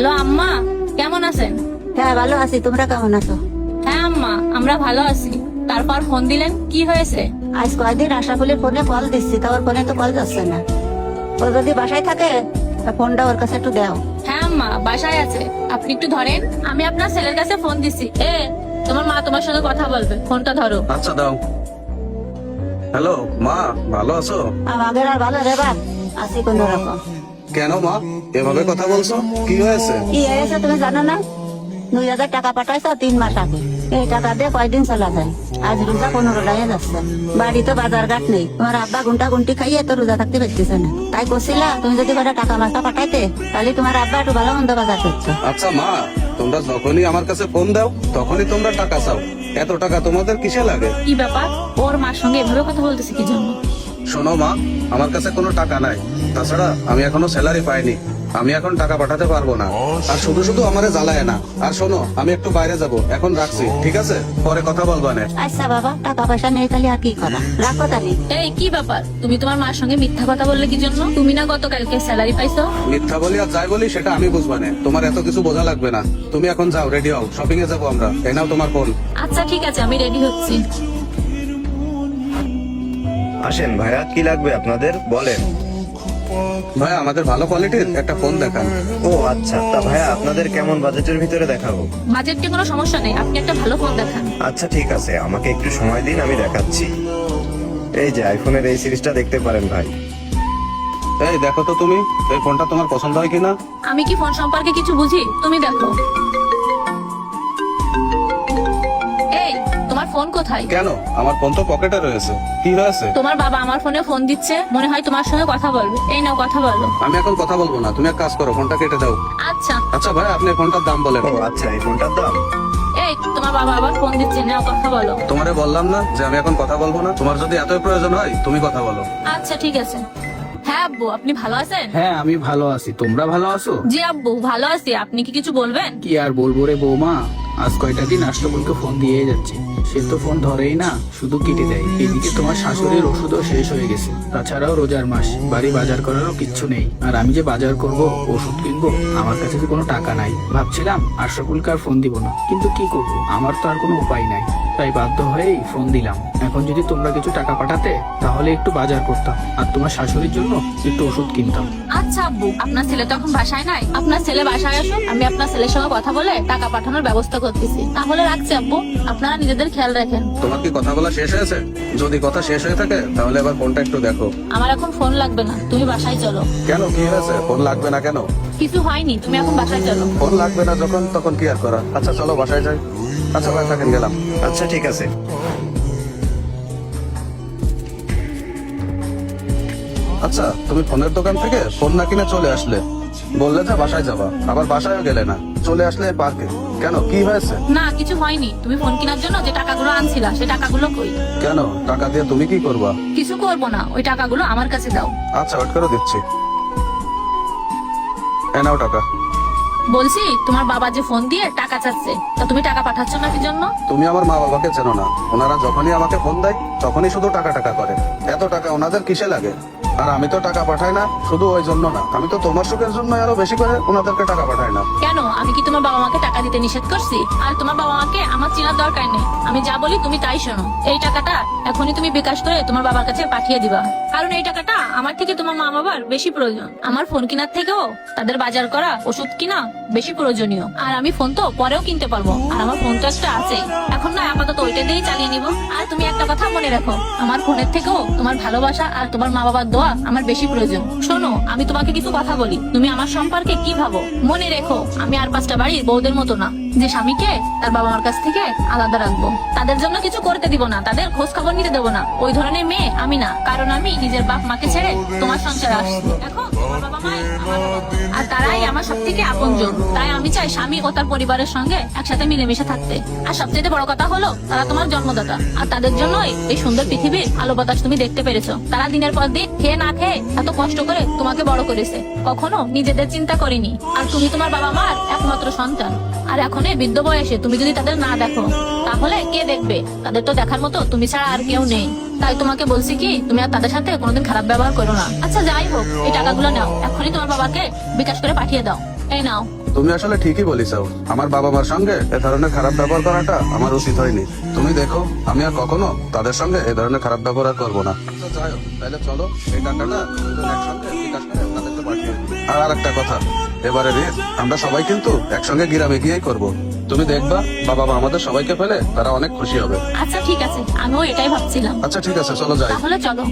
Hello আম্মা, কেমন আছেন? হ্যাঁ ভালো আছি, তোমরা কেমন আছো? হ্যাঁ আম্মা, আমরা ভালো আছি। তারপর ফোন দিলেন, কি হয়েছে? আজ কয়েকদিন আশাফুলের ফোনে কল দিচ্ছি, তা ওর ফোনে তো কল যাচ্ছে না। ও যদি বাসায় থাকে তা ফোনটা ওর কাছে একটু দাও। হ্যাঁ আম্মা, বাসায় আছে, আপনি একটু ধরেন। আমি আপনার ছেলের কাছে ফোন দিচ্ছি। তোমার মা তোমার সঙ্গে কথা বলবে, ফোনটা ধরো। আচ্ছা দাও। হ্যালো মা, ভালো আছো? আমাদের আর ভালো রে বাপ, আছি কোন রকম। কেন মা এভাবে কথা বলছো? কি হয়েছে? কি হয়েছে তুমি জানো না? 2000 টাকা পাঠাইছো 3 মাস আগে। এই টাকা দিয়ে কয়দিন চলা যায়? আজ রোজা 15 হয়ে যাচ্ছে। বাড়িতে বাজার ঘাট নেই, তোমার আব্বা গুন্টা গুন্টি খাইয়ে তো রোজা থাকতে পারতেছে না। তাই করছিলা তুমি যদি কটা টাকা মাথা পাঠাইতে, তাহলে তোমার আব্বা একটু ভালো মন্দ বাজার করতো। আচ্ছা মা, তোমরা যখনই আমার কাছে ফোন দাও তখনই তোমরা টাকা চাও। এত টাকা তোমাদের কিসে লাগে? কি ব্যাপার, ওর মার সঙ্গে এভাবে কথা বলতেছে কি জন্য? শোনো মা, আমার কাছে কোনো টাকা নাই। তাছাড়া আমি এখনো স্যালারি পাইনি, আমি এখন টাকা পাঠাতে পারবো না। আর শুধু শুধু আমারে জ্বালায় না। আর শোনো, আমি একটু বাইরে যাব, এখন রাখছি, ঠিক আছে? পরে কথা বলবা না। আচ্ছা বাবা, টাকা পয়সা নেই তাহলে আর কি করা, রাখো তাহলে। এই কি ব্যাপার, তুমি তোমার মার সঙ্গে মিথ্যা কথা বললে কি জন্য? তুমি না গতকালকে স্যালারি পাইছো? মিথ্যা বলি আর যাই বলি সেটা আমি বুঝবা না, তোমার এত কিছু বোঝা লাগবে না। তুমি এখন যাও, রেডি হও, শপিং এ যাবো আমরা। এই নাও তোমার ফোন। আচ্ছা ঠিক আছে, আমি রেডি হচ্ছি। আসেন ভাইয়া, কি লাগবে আপনাদের বলেন। ভাই আমাদের ভালো কোয়ালিটির একটা ফোন দেখান। ও আচ্ছা, তা ভাইয়া আপনাদের কেমন বাজেটের ভিতরে দেখাবো? বাজেটে কোনো সমস্যা নেই, আপনি একটা ভালো ফোন দেখান। আচ্ছা ঠিক আছে, আমাকে একটু সময় দিন, আমি দেখাচ্ছি। এই যে আইফোনের এই সিরিজটা দেখতে পারেন ভাই। এই দেখো তো তুমি, এই ফোনটা তোমার পছন্দ হয় কিনা? আমি কি ফোন সম্পর্কে কিছু বুঝি? তুমি দেখো। এই, তোমার ফোন কোথায়? কেন, আমার ফোন তো পকেটে রয়েছে। কি হয়েছে? তোমার বাবা আমার ফোনে ফোন দিচ্ছে, মনে হয় তোমার সঙ্গে কথা বলবে। এই নাও, কথা বলো। আমি এখন কথা বলবো না, তুমি এক কাজ করো, ফোনটা কেটে দাও। আচ্ছা। আচ্ছা ভাই, আপনি ফোনটার দাম বলেন। ও আচ্ছা, এই ফোনটার দাম? এই, তোমার বাবা আবার ফোন দিচ্ছে, নাও কথা বলো। তোমারে বললাম না যে আমি এখন কথা বলবো না? তোমার যদি এতই প্রয়োজন হয় তুমি কথা বলো। আচ্ছা ঠিক আছে। হ্যাঁ আব্বু, আপনি ভালো আছেন? হ্যাঁ আমি ভালো আছি, তোমরা ভালো আছো? জি আব্বু, ভালো আছি। আপনি কি কিছু বলবেন? কি আর বলবো রে বৌমা, আজ কয়টা দিন আষ্টবলকে ফোন দিয়ে যাচ্ছে, সে তো ফোন ধরেই না, শুধু কেটে দেয়। এদিকে তোমার শাশুড়ির ওষুধও শেষ হয়ে গেছে, তাছাড়াও রোজার মাস, বাড়ি বাজার করারও কিচ্ছু নেই। আর আমি যে বাজার করব, ওষুধ কিনবো, আমার কাছে তো কোনো টাকা নাই। ভাবছিলাম আশরাফুলকে আর ফোন দিব না, কিন্তু কি করব, আমার তো আর কোনো উপায় নাই। তাই বাধ্য হয়েই ফোন দিলাম। এখন যদি তোমরা কিছু টাকা পাঠাতে, তাহলে একটু বাজার করতাম, আর তোমার শাশুড়ির জন্য একটু ওষুধ কিনতাম। আচ্ছা আব্বু, আপনার ছেলে তো এখন বাসায় নাই, আপনার ছেলে বাসায় আসুন, আমি আপনার ছেলের সঙ্গে কথা বলে টাকা পাঠানোর ব্যবস্থা করতেছি। তাহলে রাখছি আব্বু, আপনারা নিজেদের খেয়াল রাখেন। তোমার কি কথা বলা শেষ হয়েছে? যদি কথা শেষ হয়ে থাকে তাহলে এবার ফোনটা একটু দেখো। আমার এখন ফোন লাগবে না, তুমি বাসায় চলো। কেন, কি হয়েছে? ফোন লাগবে না কেন? কিছু হয়নি, তুমি এখন বাসায় চলো। ফোন লাগবে না যখন, তখন কি আর করা। আচ্ছা চলো বাসায় যাই। আচ্ছা ভাই থাকেন, গেলাম। আচ্ছা ঠিক আছে। আচ্ছা, তুমি ফোনের দোকান থেকে ফোন না কিনে চলে আসলে, বললে যে বাসায় যাবা, আবার বাসায়ও গেলে না, চলে আসলে পার্কে। কেন, কি হয়েছে? না কিছু হয়নি, তুমি ফোন কেনার জন্য যে টাকাগুলো আনছিলা, সে টাকাগুলো কই? কেন, টাকা দিয়ে তুমি কি করবা? কিছু করবো না, ওই টাকাগুলো আমার কাছে দাও। আচ্ছা ওয়েট করে দিচ্ছি। এ নাও টাকা। বলছি, তোমার বাবা যে ফোন দিয়ে টাকা চাচ্ছে, তা তুমি টাকা পাঠাচ্ছ না কি জন্য? তুমি আমার মা বাবাকে চেনো না, ওনারা যখনই আমাকে ফোন দেয় তখনই শুধু টাকা টাকা করে। এত টাকা ওনাদের কিসে লাগে? আর আমি তো টাকা পাঠাই না শুধু ওই জন্য না, আমি তো তোমার সুখের জন্য আরো বেশি করে ওনাদেরকে টাকা পাঠাই না। কেন, আমি কি তোমার বাবা মাকে টাকা দিতে নিষেধ করছি? আর তোমার বাবা মাকে আমার চেনার দরকার নেই, আমি যা বলি তুমি তাই শোনো। এই টাকাটা এখনই তুমি বিকাশ করে তোমার বাবার কাছে পাঠিয়ে দিবা, কারণ এই টাকাটা আমার থেকে তোমার মা বাবার বেশি প্রয়োজন। আমার ফোন কেনার থেকেও তাদের বাজার করা, ওষুধ কিনা বেশি প্রয়োজনীয়। আর আমি ফোন তো পরেও কিনতে পারবো, আর আমার ফোন তো একটা আছে, এখন না আপাতত ওইটা দিয়েই চালিয়ে নিব। আর তুমি একটা কথা মনে রাখো, আমার ফোনের থেকেও তোমার ভালোবাসা আর তোমার মা বাবার দোয়া আমার বেশি প্রয়োজন। শোনো, আমি তোমাকে কিছু কথা বলি, তুমি আমার সম্পর্কে কি ভাবো মনে রেখো। আমি আর 5টা বাড়ির বউদের মতো না, যে স্বামীকে তার বাবা মার কাছ থেকে আলাদা রাখবো, তাদের জন্য কিছু করতে দিব না, তাদের খোঁজ খবর নিতে দেবো না। ওই ধরনের মেয়ে আমি না, কারণ আমি নিজের বাপ মাকে ছেড়ে তোমার সংসারে আসছি। এখন তোমার বাবা মাই আমার বাবা, আর তারাই আমার সব থেকে আপনজন। তাই আমি চাই স্বামী ও তার পরিবারের সঙ্গে একসাথে মিলেমিশে থাকতে। আর সবচেয়ে বড় কথা হলো, তারা তোমার জন্মদাতা, আর তাদের জন্যই এই সুন্দর পৃথিবীর আলো বাতাস তুমি দেখতে পেরেছো। তারা দিনের পর দিন খেয়ে না খেয়ে এত কষ্ট করে তোমাকে বড় করেছে, কখনো নিজেদের চিন্তা করেনি। আর তুমি তোমার বাবা মার একমাত্র সন্তান, আর এখন এই বৃদ্ধ বয়সে তুমি যদি তাদের না দেখো, তাহলে কে দেখবে? তাদের তো দেখার মতো তুমি ছাড়া আর কেউ নেই। তাই তোমাকে বলছি কি, তুমি আর তাদের সাথে কোনোদিন খারাপ ব্যবহার করো না। আচ্ছা যাই হোক, এই টাকাগুলো নাও, এখনই তোমার বাবাকে বিকাশ করে পাঠিয়ে দাও। এই নাও। তুমি আসলে ঠিকই বলিস। আমার বাবা মার সঙ্গে এ ধরনের খারাপ ব্যবহার করাটা আমার উচিত হয়নি। তুমি দেখো, আমি আর কখনো তাদের সঙ্গে এ ধরনের খারাপ ব্যবহার আর করবো না। আচ্ছা, যাই হোক, তাহলে চলো এই টাকাটা দুজন একসঙ্গে বিকাশ করে তাদেরকে পাঠিয়ে দিই। আর একটা কথা, এবারে ঈদ আমরা সবাই কিন্তু একসঙ্গে গ্রামে গিয়েই করবো। তুমি দেখবা বাবা মা আমাদের সবাইকে পেলে তারা অনেক খুশি হবে। আচ্ছা ঠিক আছে, আমিও এটাই ভাবছিলাম। আচ্ছা ঠিক আছে, চলো যাই। তাহলে চলো।